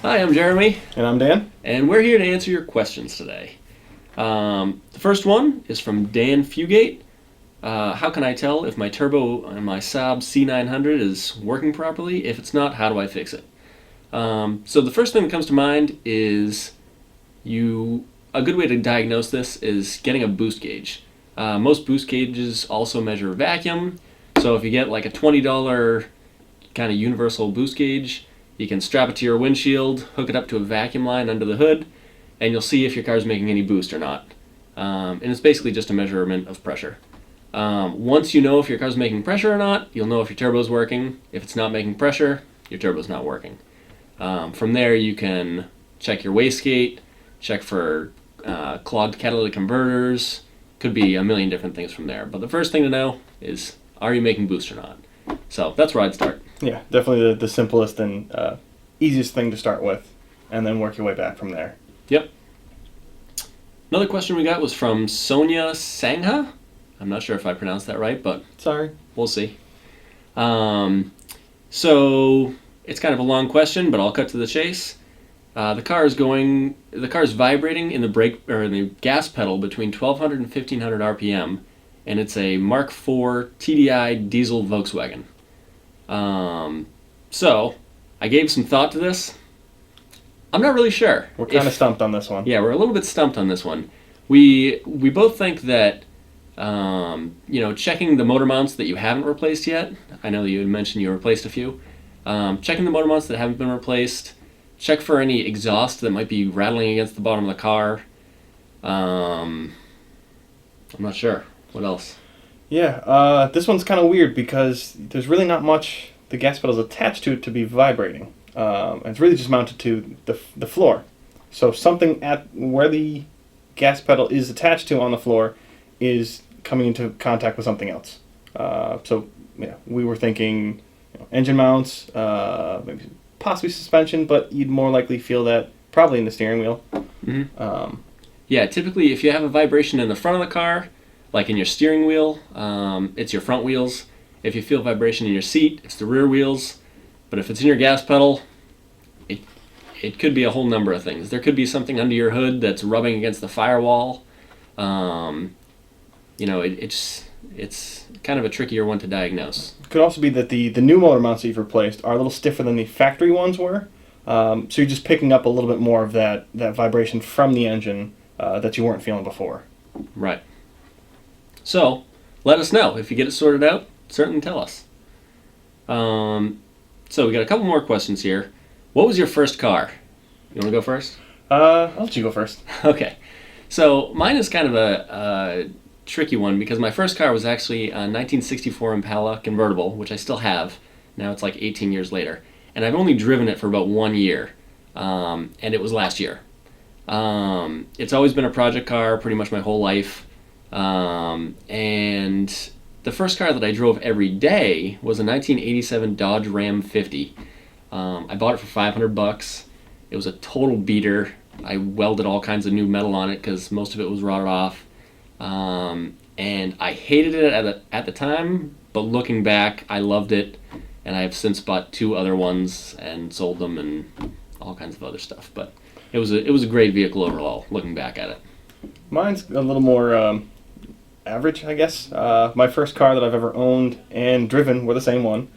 Hi, I'm Jeremy, And I'm Dan. and we're here to answer your questions today. The first one is from Dan Fugate. How can I tell if my turbo on my Saab C900 is working properly? If it's not, how do I fix it? So the first thing that comes to mind is a good way to diagnose this is getting a boost gauge. Most boost gauges also measure vacuum, so if you get like a $20 kind of universal boost gauge, you can strap it to your windshield, hook it up to a vacuum line under the hood, and you'll see if your car's making any boost or not. And it's basically just a measurement of pressure. Once you know if your car's making pressure or not, you'll know if your turbo's working. If it's not making pressure, your turbo's not working. From there, you can check your wastegate, check for clogged catalytic converters. Could be a million different things from there. But the first thing to know is, are you making boost or not? So that's where I'd start. Yeah, definitely the simplest and easiest thing to start with, and then work your way back from there. Yep. Another question we got was from Sonia Sangha. I'm not sure if I pronounced that right, but Sorry. we'll see. So it's kind of a long question, but I'll cut to the chase. The car is vibrating in the brake or in the gas pedal between 1200 and 1500 RPM, and it's a Mark IV TDI diesel Volkswagen. So I gave some thought to this. I'm not really sure. We're kind of stumped on this one. Yeah, we're a little bit stumped on this one. We both think that checking the motor mounts that you haven't replaced yet. I know that you had mentioned you replaced a few. Checking the motor mounts that haven't been replaced. Check for any exhaust that might be rattling against the bottom of the car. I'm not sure. What else? Yeah, this one's kind of weird because there's really not much the gas pedal's attached to be vibrating. It's really just mounted to the floor. So something at where the gas pedal is attached to on the floor is coming into contact with something else. We were thinking engine mounts, maybe possibly suspension, but you'd more likely feel that probably in the steering wheel. Mm-hmm. Typically if you have a vibration in the front of the car, like in your steering wheel, it's your front wheels. If you feel vibration in your seat, it's the rear wheels. But if it's in your gas pedal, it could be a whole number of things. There could be something under your hood that's rubbing against the firewall. It's kind of a trickier one to diagnose. It could also be that the new motor mounts that you've replaced are a little stiffer than the factory ones were. So you're just picking up a little bit more of that vibration from the engine that you weren't feeling before. Right. So let us know. If you get it sorted out, certainly tell us. So we got a couple more questions here. What was your first car? You want to go first? I'll let you go first. Okay. So mine is kind of a tricky one because my first car was actually a 1964 Impala convertible, which I still have. Now it's like 18 years later. And I've only driven it for about 1 year. And it was last year. It's always been a project car pretty much my whole life. And the first car that I drove every day was a 1987 Dodge Ram 50. I bought it for $500. It was a total beater. I welded all kinds of new metal on it because most of it was rotted off. And I hated it at the time, but looking back, I loved it. And I have since bought 2 other ones and sold them and all kinds of other stuff. But it was a great vehicle overall, looking back at it. Mine's a little more average, I guess. My first car that I've ever owned and driven were the same one,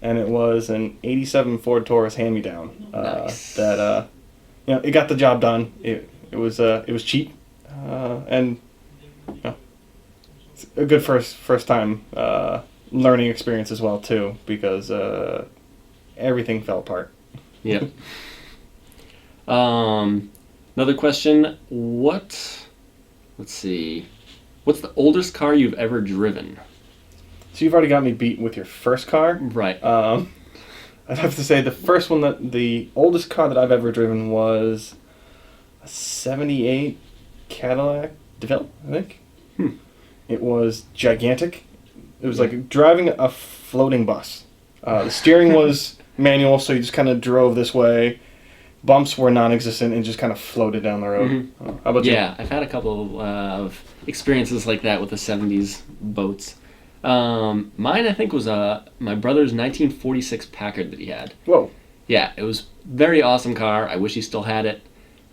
and it was an '87 Ford Taurus hand-me-down. Nice. It got the job done. It was cheap, and it's a good first time learning experience as well too, because everything fell apart. Yep. Another question. Let's see. What's the oldest car you've ever driven? So you've already got me beat with your first car. Right. I'd have to say the oldest car that I've ever driven was a 78 Cadillac DeVille, I think. It was gigantic. It was like driving a floating bus. The steering was manual, so you just kind of drove this way. Bumps were non-existent and just kind of floated down the road. Mm-hmm. How about you? Yeah, I've had a couple of experiences like that with the 70s boats. Mine, I think, was my brother's 1946 Packard that he had. Whoa. Yeah, it was very awesome car. I wish he still had it.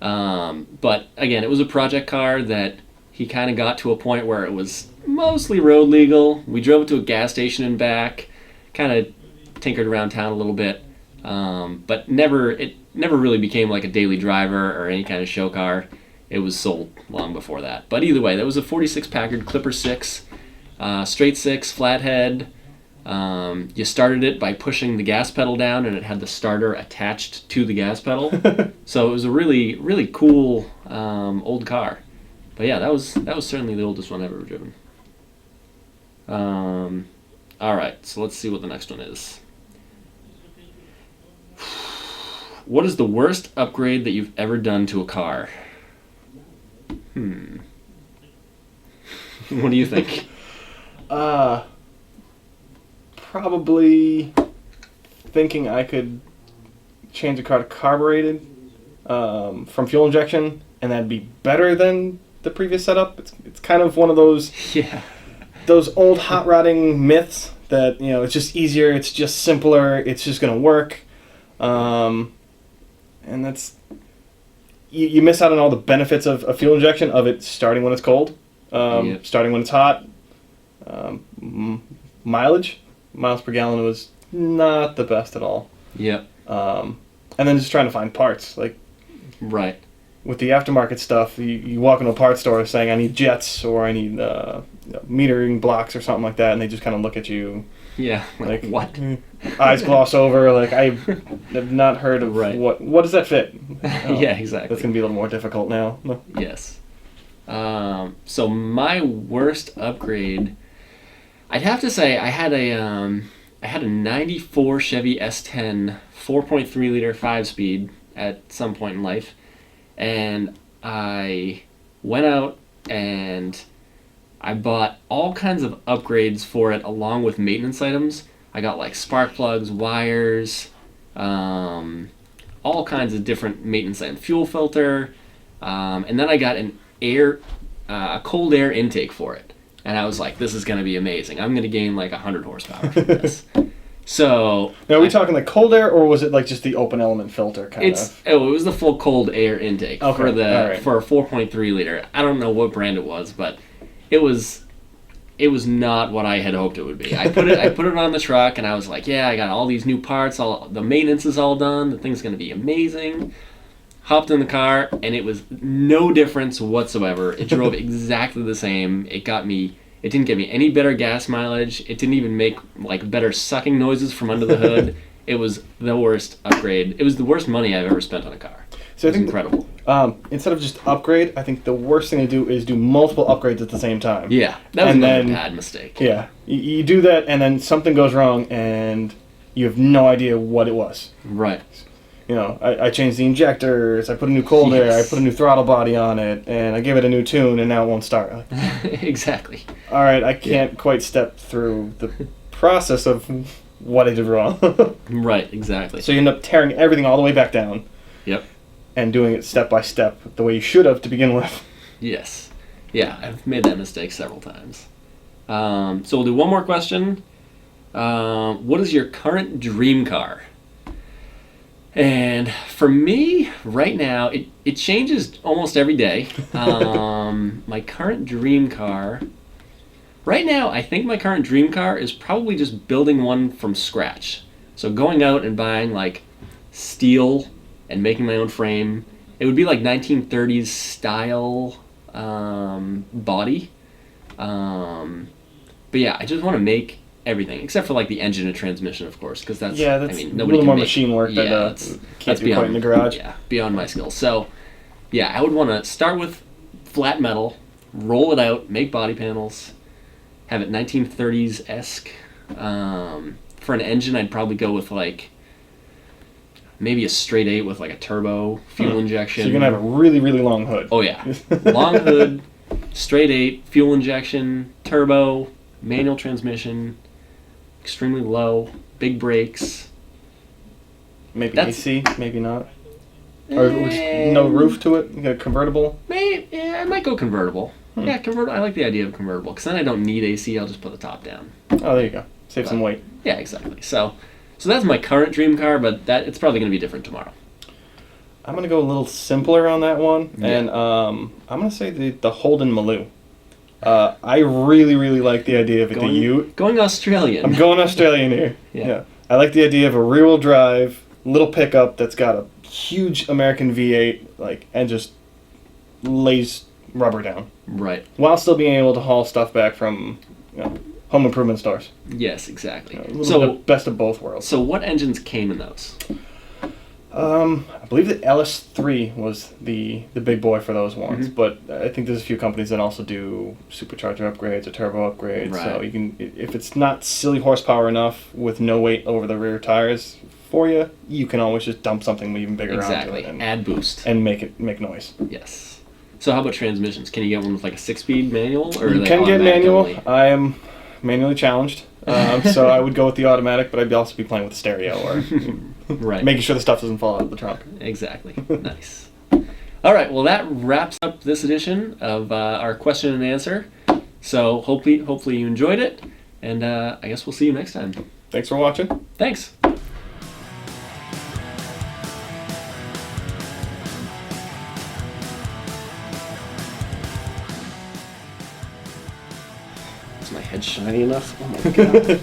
But again, it was a project car that he kind of got to a point where it was mostly road legal. We drove it to a gas station and back, kind of tinkered around town a little bit, but it never really became like a daily driver or any kind of show car. It was sold long before that. But either way, that was a 46 Packard Clipper 6, straight 6, flathead. You started it by pushing the gas pedal down, and it had the starter attached to the gas pedal. So it was a really, really cool old car. But yeah, that was certainly the oldest one I've ever driven. All right, so let's see what the next one is. What is the worst upgrade that you've ever done to a car? What do you think? Probably thinking I could change a car to carbureted from fuel injection, and that'd be better than the previous setup. It's kind of one of those those old hot rodding myths that it's just easier, it's just simpler, it's just gonna work, and that's you miss out on all the benefits of fuel injection, of it starting when it's cold, starting when it's hot, miles per gallon was not the best at all. Yep. And then just trying to find parts. Like, right. With the aftermarket stuff, you walk into a parts store saying, I need jets, or I need metering blocks or something like that, and they just kind of look at you. Yeah, like what? Eyes gloss over, like, I have not heard of what does that fit? Yeah, exactly. That's going to be a little more difficult now. Yes. So my worst upgrade, I'd have to say I had a 94 Chevy S10 4.3 liter 5-speed at some point in life, and I went out and I bought all kinds of upgrades for it along with maintenance items. I got like spark plugs, wires, all kinds of different maintenance items, fuel filter, and then I got a cold air intake for it. And I was like, this is going to be amazing. I'm going to gain like 100 horsepower from this. So now, are we talking like cold air, or was it like just the open element filter kind of? It was the full cold air intake for a 4.3 liter. I don't know what brand it was, but it was not what I had hoped it would be. I put it on the truck, and I was like, yeah, I got all these new parts. All the maintenance is all done. The thing's going to be amazing. Hopped in the car, and it was no difference whatsoever. It drove exactly the same. It didn't give me any better gas mileage. It didn't even make like better sucking noises from under the hood. It was the worst upgrade. It was the worst money I've ever spent on a car. So I think incredible. Instead of just upgrade, I think the worst thing to do is do multiple upgrades at the same time. Yeah, that was a bad mistake. Yeah, you do that, and then something goes wrong, and you have no idea what it was. Right. I changed the injectors, I put a new cold air, I put a new throttle body on it, and I gave it a new tune, and now it won't start. Exactly. All right, I can't quite step through the process of what I did wrong. Right, exactly. So you end up tearing everything all the way back down. Yep. And doing it step by step the way you should have to begin with. Yes. Yeah, I've made that mistake several times. So we'll do one more question. What is your current dream car? And for me, right now, it changes almost every day. My current dream car, right now, I think my current dream car is probably just building one from scratch. So going out and buying like steel and making my own frame. It would be like 1930s style body. But yeah, I just want to make everything except for like the engine and transmission, of course, because that's nobody a little more machine work that can't be quite in the garage. Yeah, beyond my skills. So yeah, I would want to start with flat metal, roll it out, make body panels, have it 1930s-esque. For an engine, I'd probably go with like maybe a straight 8 with like a turbo fuel injection. So you're gonna have a really, really long hood. Oh yeah, long hood, straight 8, fuel injection, turbo, manual transmission, extremely low, big brakes. Maybe AC, maybe not. Or no roof to it. You got a convertible. I might go convertible. Yeah, convertible. I like the idea of convertible because then I don't need AC. I'll just put the top down. Oh, there you go. Save some weight. Yeah, exactly. So So that's my current dream car, but it's probably going to be different tomorrow. I'm gonna go a little simpler on that one, and I'm gonna say the Holden Maloo. I really like the idea of the Ute. Going Australian. I'm going Australian here. Yeah. I like the idea of a rear-wheel drive little pickup that's got a huge American V8, and just lays rubber down. Right. While still being able to haul stuff back from home improvement stores. Yes, exactly. So best of both worlds. So what engines came in those? I believe the LS3 was the big boy for those ones, but I think there's a few companies that also do supercharger upgrades or turbo upgrades. Right. So you can, if it's not silly horsepower enough with no weight over the rear tires for you, you can always just dump something even bigger onto it and add boost and make noise. Yes. So how about transmissions? Can you get one with like a 6-speed manual, or you can get manual? I am manually challenged, so I would go with the automatic, but I'd also be playing with the stereo or making sure the stuff doesn't fall out of the trunk. Exactly. Nice. All right. Well, that wraps up this edition of our question and answer. So hopefully you enjoyed it, and I guess we'll see you next time. Thanks for watching. Thanks. Is my head shiny enough? Oh my god.